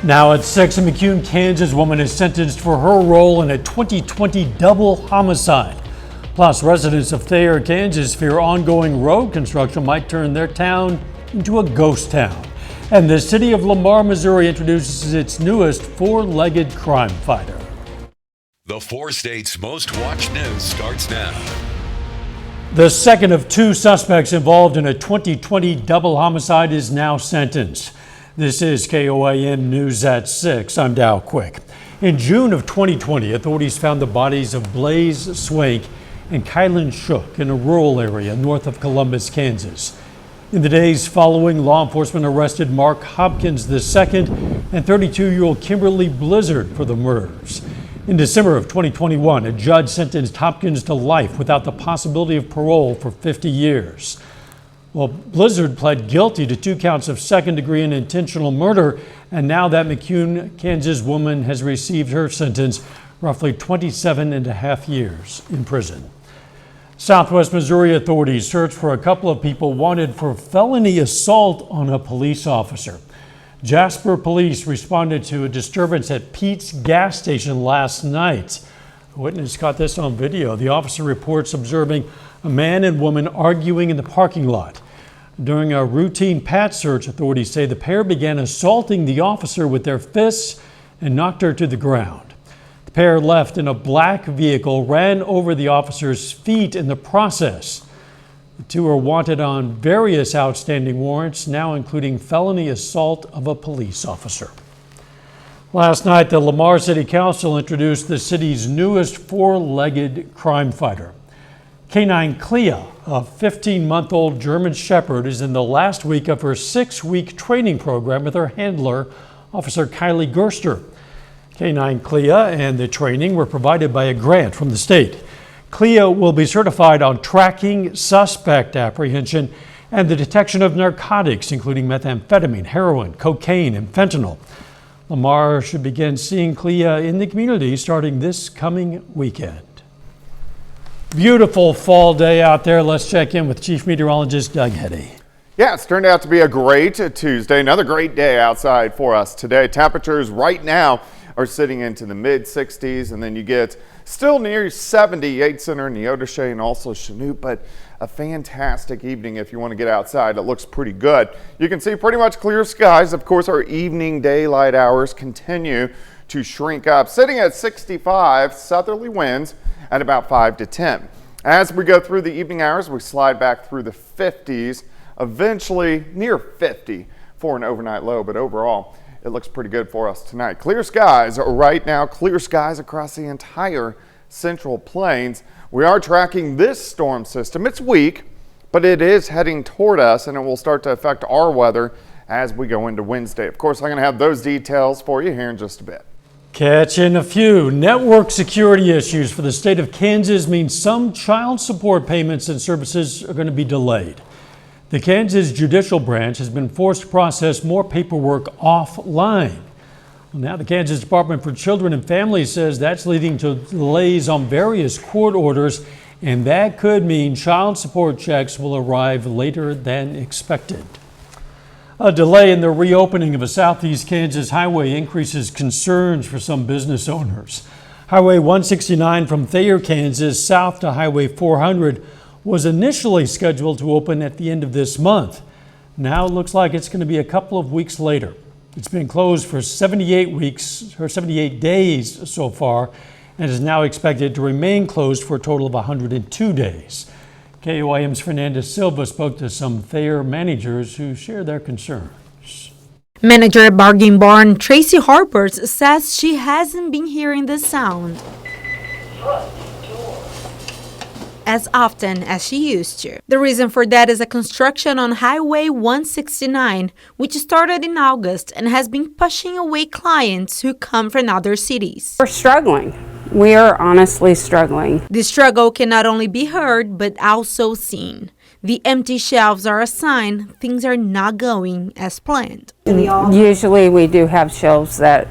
Now at 6, a McCune, Kansas woman is sentenced for her role in a 2020 double homicide. Plus, residents of Thayer, Kansas fear ongoing road construction might turn their town into a ghost town. And the city of Lamar, Missouri introduces its newest four-legged crime fighter. The 4 states' most watched news starts now. The second of 2 suspects involved in a 2020 double homicide is now sentenced. This is KOAM News at 6. I'm Dow Quick. In June of 2020, authorities found the bodies of Blaze Swank and Kylan Shook in a rural area north of Columbus, Kansas. In the days following, law enforcement arrested Mark Hopkins II and 32-year-old Kimberly Blizzard for the murders. In December of 2021, a judge sentenced Hopkins to life without the possibility of parole for 50 years. Well, Blizzard pled guilty to 2 counts of second-degree and intentional murder, and now that McCune, Kansas woman has received her sentence, roughly 27 and a half years in prison. Southwest Missouri authorities searched for a couple of people wanted for felony assault on a police officer. Jasper police responded to a disturbance at Pete's gas station last night. A witness caught this on video. The officer reports observing a man and woman arguing in the parking lot. During a routine pat search, authorities say the pair began assaulting the officer with their fists and knocked her to the ground. The pair left in a black vehicle, ran over the officer's feet in the process. The 2 are wanted on various outstanding warrants, now including felony assault of a police officer. Last night, the Lamar City Council introduced the city's newest four-legged crime fighter. Canine Clea, a 15-month-old German Shepherd, is in the last week of her 6-week training program with her handler, Officer Kylie Gerster. Canine Clea and the training were provided by a grant from the state. Clea will be certified on tracking, suspect apprehension, and the detection of narcotics, including methamphetamine, heroin, cocaine, and fentanyl. Lamar should begin seeing Clea in the community starting this coming weekend. Beautiful fall day out there. Let's check in with Chief Meteorologist Doug Heddy. Yeah, it's turned out to be a great Tuesday. Another great day outside for us today. Temperatures right now are sitting into the mid-60s, and then you get still near 78 Center in Neodesha and also Chanute, but a fantastic evening if you want to get outside. It looks pretty good. You can see pretty much clear skies. Of course, our evening daylight hours continue to shrink up, sitting at 65, southerly winds at about 5 to 10. As we go through the evening hours, we slide back through the 50s, eventually near 50 for an overnight low, but overall, it looks pretty good for us tonight. Clear skies right now, clear skies across the entire Central Plains. We are tracking this storm system. It's weak, but it is heading toward us, and it will start to affect our weather as we go into Wednesday. Of course, I'm going to have those details for you here in just a bit. Catching a few. Network security issues for the state of Kansas means some child support payments and services are going to be delayed. The Kansas Judicial Branch has been forced to process more paperwork offline. Well, now the Kansas Department for Children and Families says that's leading to delays on various court orders, and that could mean child support checks will arrive later than expected. A delay in the reopening of a southeast Kansas highway increases concerns for some business owners. Highway 169 from Thayer, Kansas, south to Highway 400 was initially scheduled to open at the end of this month. Now it looks like it's going to be a couple of weeks later. It's been closed for 78 days so far and is now expected to remain closed for a total of 102 days. KOAM's Fernanda Silva spoke to some Thayer managers who share their concerns. Manager at Bargain Barn, Tracy Harper, says she hasn't been hearing the sound as often as she used to. The reason for that is a construction on Highway 169, which started in August and has been pushing away clients who come from other cities. We're struggling. We are honestly struggling. The struggle can not only be heard, but also seen. The empty shelves are a sign things are not going as planned. Usually we do have shelves that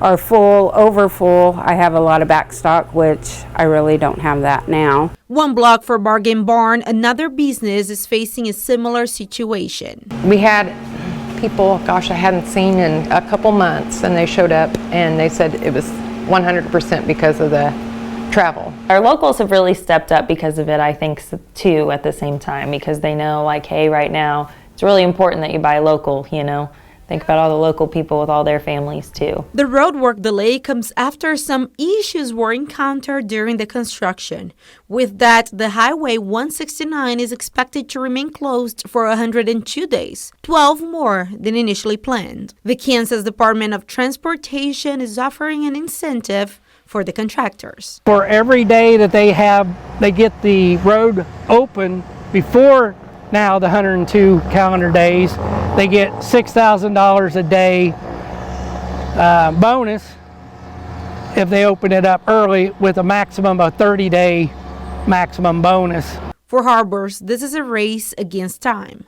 are full, over full. I have a lot of back stock, which I really don't have that now. One block for Bargain Barn, another business is facing a similar situation. We had people, gosh, I hadn't seen in a couple months, and they showed up and they said it was 100% because of the travel. Our locals have really stepped up because of it, I think, too, at the same time, because they know, like, hey, right now, it's really important that you buy local, you know. Think about all the local people with all their families, too. The roadwork delay comes after some issues were encountered during the construction. With that, the Highway 169 is expected to remain closed for 102 days, 12 more than initially planned. The Kansas Department of Transportation is offering an incentive for the contractors. For every day that they get the road open before now the 102 calendar days, they get $6,000 a day bonus if they open it up early, with a maximum of 30-day maximum bonus. For harbors, this is a race against time.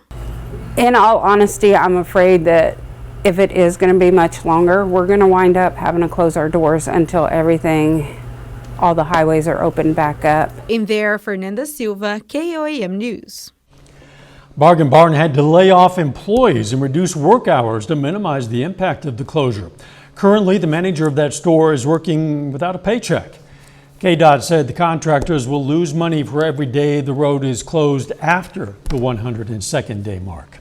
In all honesty, I'm afraid that if it is going to be much longer, we're going to wind up having to close our doors until all the highways are opened back up. In there, Fernanda Silva, KOAM News. Bargain Barn had to lay off employees and reduce work hours to minimize the impact of the closure. Currently, the manager of that store is working without a paycheck. KDOT said the contractors will lose money for every day the road is closed after the 102nd day mark.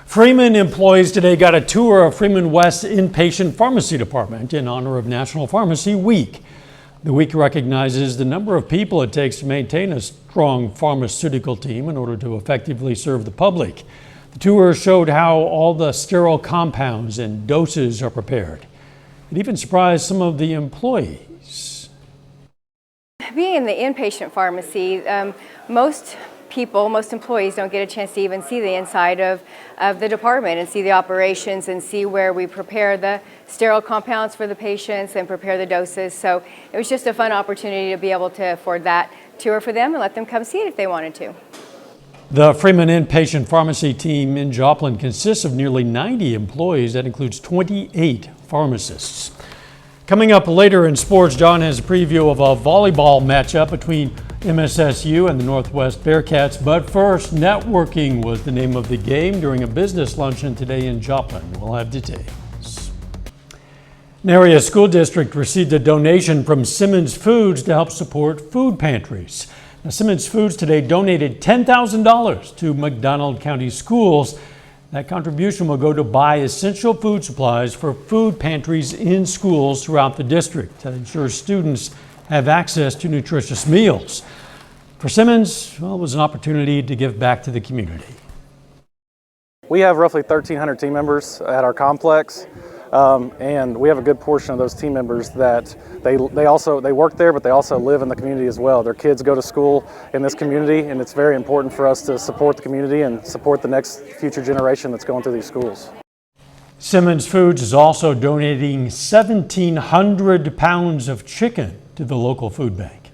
Freeman employees today got a tour of Freeman West's inpatient pharmacy department in honor of National Pharmacy Week. The week recognizes the number of people it takes to maintain a strong pharmaceutical team in order to effectively serve the public. The tour showed how all the sterile compounds and doses are prepared. It even surprised some of the employees. Being in the inpatient pharmacy, most employees don't get a chance to even see the inside of the department and see the operations and see where we prepare the sterile compounds for the patients and prepare the doses. So it was just a fun opportunity to be able to afford that tour for them and let them come see it if they wanted to. The Freeman inpatient pharmacy team in Joplin consists of nearly 90 employees. That includes 28 pharmacists. Coming up later in sports, John has a preview of a volleyball matchup between MSSU and the Northwest Bearcats. But first, networking was the name of the game during a business luncheon today in Joplin. We'll have details. An area school district received a donation from Simmons Foods to help support food pantries. Now, Simmons Foods today donated $10,000 to McDonald County Schools. That contribution will go to buy essential food supplies for food pantries in schools throughout the district that ensures students have access to nutritious meals. For Simmons, well, it was an opportunity to give back to the community. We have roughly 1,300 team members at our complex, and we have a good portion of those team members that they work there, but they also live in the community as well. Their kids go to school in this community, and it's very important for us to support the community and support the next future generation that's going through these schools. Simmons Foods is also donating 1,700 pounds of chicken to the local food bank.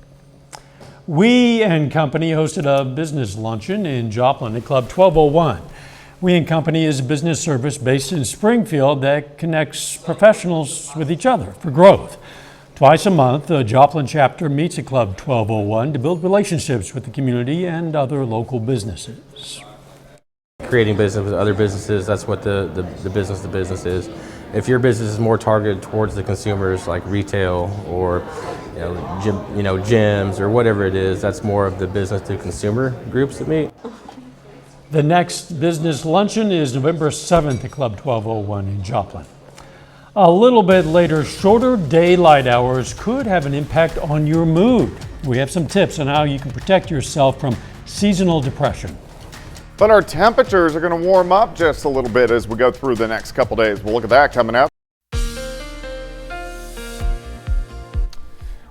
We and Company hosted a business luncheon in Joplin at Club 1201. We and Company is a business service based in Springfield that connects professionals with each other for growth. Twice a month, the Joplin chapter meets at Club 1201 to build relationships with the community and other local businesses. Creating business with other businesses, that's what the business is. If your business is more targeted towards the consumers, like retail or gyms or whatever it is, that's more of the business to consumer groups that meet. The next business luncheon is November 7th at Club 1201 in Joplin. A little bit later, shorter daylight hours could have an impact on your mood. We have some tips on how you can protect yourself from seasonal depression. But our temperatures are going to warm up just a little bit as we go through the next couple days. We'll look at that coming up.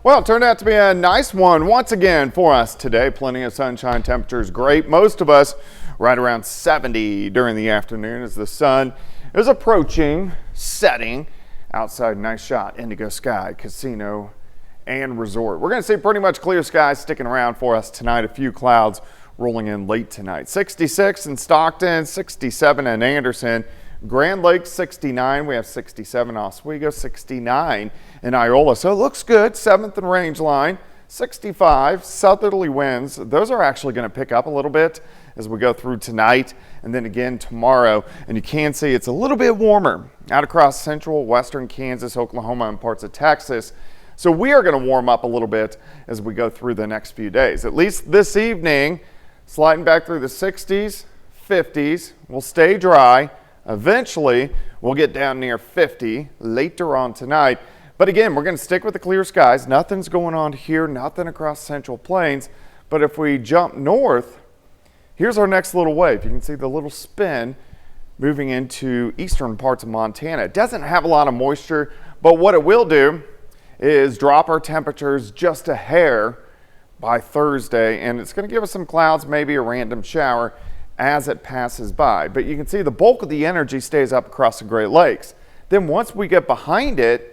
Well, it turned out to be a nice one once again for us today. Plenty of sunshine, temperatures great. Most of us right around 70 during the afternoon as the sun is approaching setting. Outside, nice shot, Indigo Sky Casino and Resort. We're going to see pretty much clear skies sticking around for us tonight. A few clouds rolling in late tonight. 66 in Stockton, 67 in Anderson, Grand Lake 69. We have 67 in Oswego, 69 in Iola. So it looks good. 7th and Range Line, 65, southerly winds. Those are actually going to pick up a little bit as we go through tonight and then again tomorrow. And you can see it's a little bit warmer out across central, western Kansas, Oklahoma, and parts of Texas. So we are going to warm up a little bit as we go through the next few days. At least this evening, sliding back through the 60s, 50s. We'll stay dry. Eventually, we'll get down near 50 later on tonight. But again, we're going to stick with the clear skies. Nothing's going on here, nothing across Central Plains. But if we jump north, here's our next little wave. You can see the little spin moving into eastern parts of Montana. It doesn't have a lot of moisture, but what it will do is drop our temperatures just a hair by Thursday, and it's going to give us some clouds, maybe a random shower as it passes by. But you can see the bulk of the energy stays up across the Great Lakes. Then once we get behind it,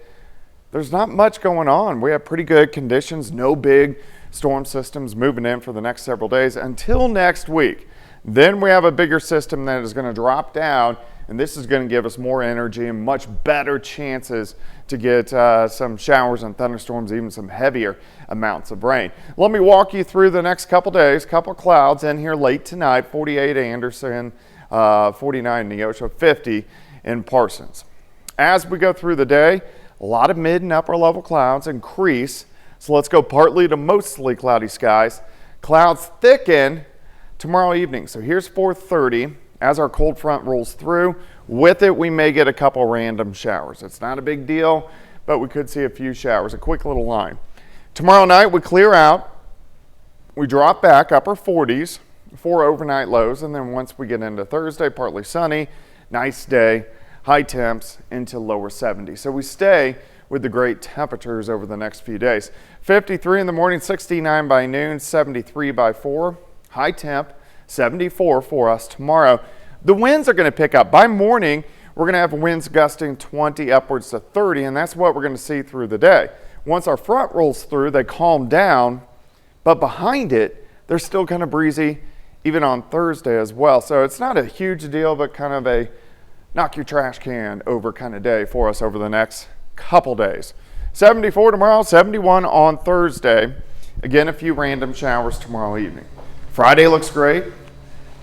there's not much going on. We have pretty good conditions, no big storm systems moving in for the next several days until next week. Then we have a bigger system that is going to drop down, and this is going to give us more energy and much better chances to get some showers and thunderstorms, even some heavier amounts of rain. Let me walk you through the next couple days. Couple clouds in here late tonight, 48 Anderson, 49 Neosho, 50 in Parsons. As we go through the day, a lot of mid and upper level clouds increase. So let's go partly to mostly cloudy skies. Clouds thicken tomorrow evening. So here's 4:30 as our cold front rolls through. With it, we may get a couple random showers. It's not a big deal, but we could see a few showers, a quick little line. Tomorrow night, we clear out. We drop back upper 40s, 4 overnight lows, and then once we get into Thursday, partly sunny, nice day, high temps into lower 70s. So we stay with the great temperatures over the next few days. 53 in the morning, 69 by noon, 73 by 4. High temp, 74 for us tomorrow. The winds are going to pick up. By morning, we're going to have winds gusting 20 upwards to 30, and that's what we're going to see through the day. Once our front rolls through, they calm down, but behind it, they're still kind of breezy, even on Thursday as well. So it's not a huge deal, but kind of a knock your trash can over kind of day for us over the next couple days. 74 tomorrow, 71 on Thursday. Again, a few random showers tomorrow evening. Friday looks great.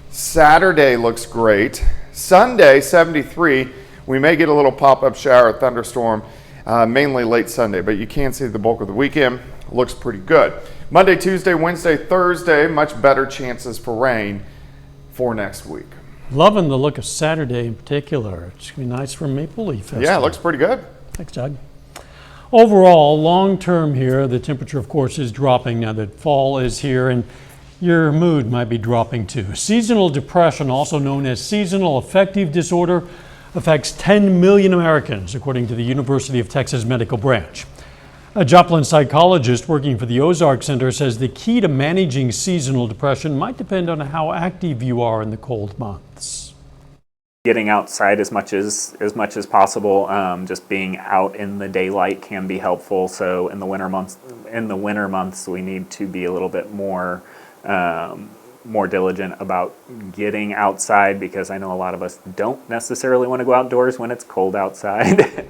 Saturday looks great. Sunday, 73. We may get a little pop-up shower, thunderstorm, mainly late Sunday, but you can see the bulk of the weekend. Looks pretty good. Monday, Tuesday, Wednesday, Thursday, much better chances for rain for next week. Loving the look of Saturday in particular. It's going to be nice for Maple Leaf Festival. Yeah, it looks pretty good. Thanks, Doug. Overall, long term here, the temperature, of course, is dropping now that fall is here, and your mood might be dropping too. Seasonal depression, also known as seasonal affective disorder, affects 10 million Americans, according to the University of Texas Medical Branch. A Joplin psychologist working for the Ozark Center says the key to managing seasonal depression might depend on how active you are in the cold months. Getting outside as much as possible, just being out in the daylight can be helpful. So in the winter months, we need to be a little bit more diligent about getting outside, because I know a lot of us don't necessarily want to go outdoors when it's cold outside.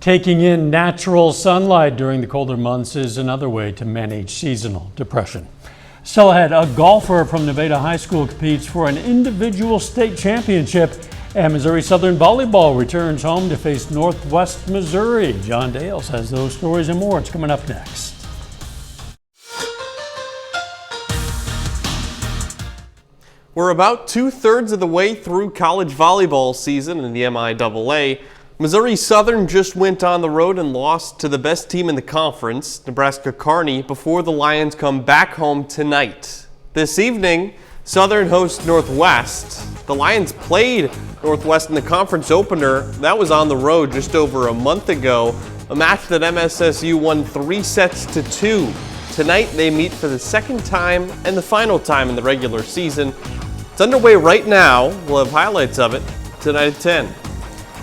Taking in natural sunlight during the colder months is another way to manage seasonal depression. Still ahead, a golfer from Nevada High School competes for an individual state championship, and Missouri Southern Volleyball returns home to face Northwest Missouri. John Dales has those stories and more. It's coming up next. We're about 2/3 of the way through college volleyball season in the MIAA. Missouri Southern just went on the road and lost to the best team in the conference, Nebraska Kearney, before the Lions come back home tonight. This evening, Southern hosts Northwest. The Lions played Northwest in the conference opener. That was on the road just over a month ago, a match that MSSU won 3-2. Tonight, they meet for the second time and the final time in the regular season. It's underway right now. We'll have highlights of it tonight at 10.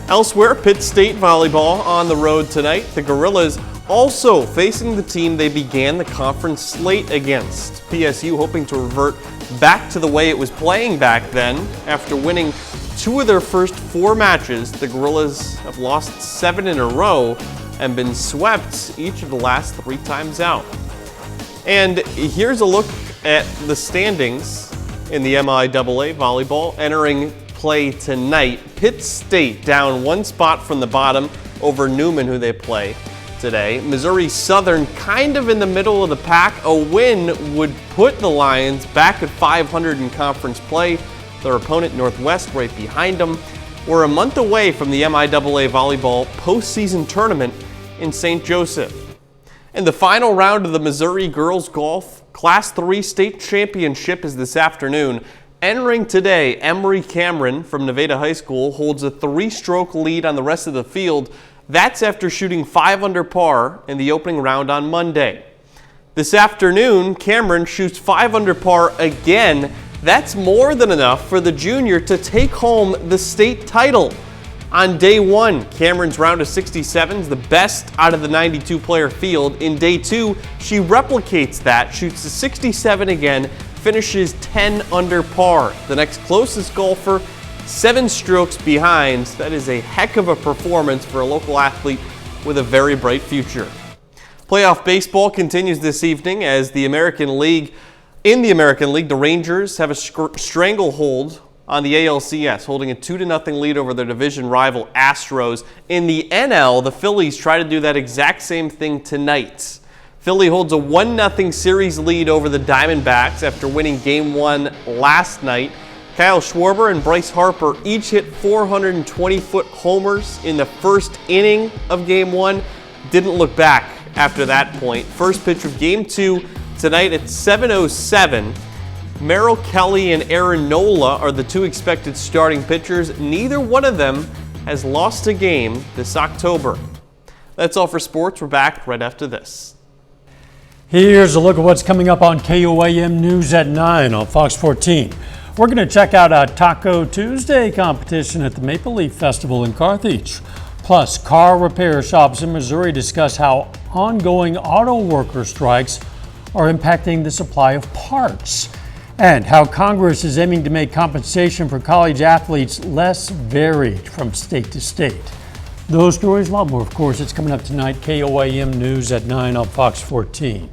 Elsewhere, Pitt State volleyball on the road tonight. The Gorillas also facing the team they began the conference slate against. PSU hoping to revert back to the way it was playing back then. After winning 2 of their first 4 matches, the Gorillas have lost 7 in a row and been swept each of the last 3 times out. And here's a look at the standings in the MIAA volleyball entering play tonight. Pitt State down one spot from the bottom over Newman, who they play today. Missouri Southern kind of in the middle of the pack. A win would put the Lions back at 500 in conference play. Their opponent, Northwest, right behind them. We're a month away from the MIAA volleyball postseason tournament in St. Joseph. And the final round of the Missouri Girls Golf Class 3 State Championship is this afternoon. Entering today, Emery Cameron from Nevada High School holds a 3-stroke lead on the rest of the field. That's after shooting 5 under par in the opening round on Monday. This afternoon, Cameron shoots 5 under par again. That's more than enough for the junior to take home the state title. On day 1, Cameron's round of 67 is the best out of the 92-player field. In day 2, she replicates that, shoots a 67 again, finishes 10 under par. The next closest golfer, 7 strokes behind. That is a heck of a performance for a local athlete with a very bright future. Playoff baseball continues this evening as the American League. In the American League, the Rangers have a stranglehold on the ALCS, holding a 2-0 lead over their division rival Astros. In the NL, the Phillies try to do that exact same thing tonight. Philly holds a 1-0 series lead over the Diamondbacks after winning Game 1 last night. Kyle Schwarber and Bryce Harper each hit 420-foot homers in the first inning of Game 1. Didn't look back after that point. First pitch of Game 2 tonight at 7:07. Merrill Kelly and Aaron Nola are the 2 expected starting pitchers. Neither one of them has lost a game this October. That's all for sports. We're back right after this. Here's a look at what's coming up on KOAM News at 9 on Fox 14. We're going to check out a Taco Tuesday competition at the Maple Leaf Festival in Carthage. Plus, car repair shops in Missouri discuss how ongoing auto worker strikes are impacting the supply of parts, and how Congress is aiming to make compensation for college athletes less varied from state to state. Those stories, a lot more, of course. It's coming up tonight, KOAM News at 9 on Fox 14.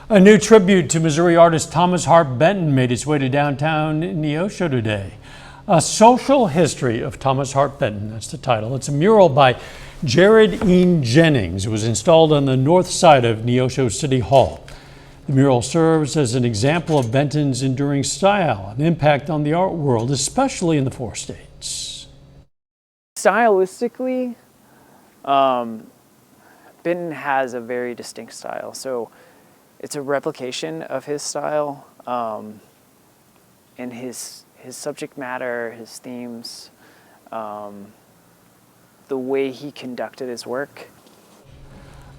A new tribute to Missouri artist Thomas Hart Benton made its way to downtown Neosho today. A Social History of Thomas Hart Benton, that's the title. It's a mural by Jared Ean Jennings. It was installed on the north side of Neosho City Hall. The mural serves as an example of Benton's enduring style and impact on the art world, especially in the 4 states. Stylistically, Benton has a very distinct style. So it's a replication of his style, and his subject matter, his themes, the way he conducted his work.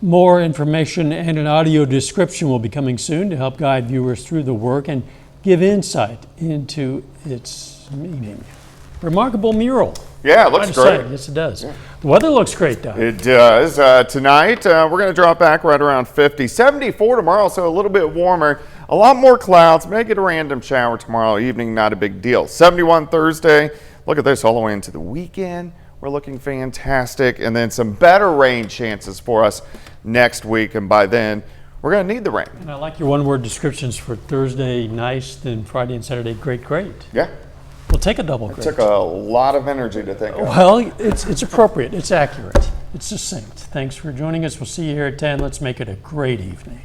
More information and an audio description will be coming soon to help guide viewers through the work and give insight into its meaning. Remarkable mural. Yeah, it looks great. Yes, it does. Yeah. The weather looks great, Doc. It does. Tonight, we're going to drop back right around 50. 74 tomorrow, so a little bit warmer. A lot more clouds. May get a random shower tomorrow evening. Not a big deal. 71 Thursday. Look at this all the way into the weekend. We're looking fantastic. And then some better rain chances for us next week. And by then, we're going to need the rain. And I like your one-word descriptions for Thursday, nice, then Friday and Saturday, great. Yeah. We'll take a double great. It took a lot of energy to think of. Well, it's appropriate. It's accurate. It's succinct. Thanks for joining us. We'll see you here at 10. Let's make it a great evening.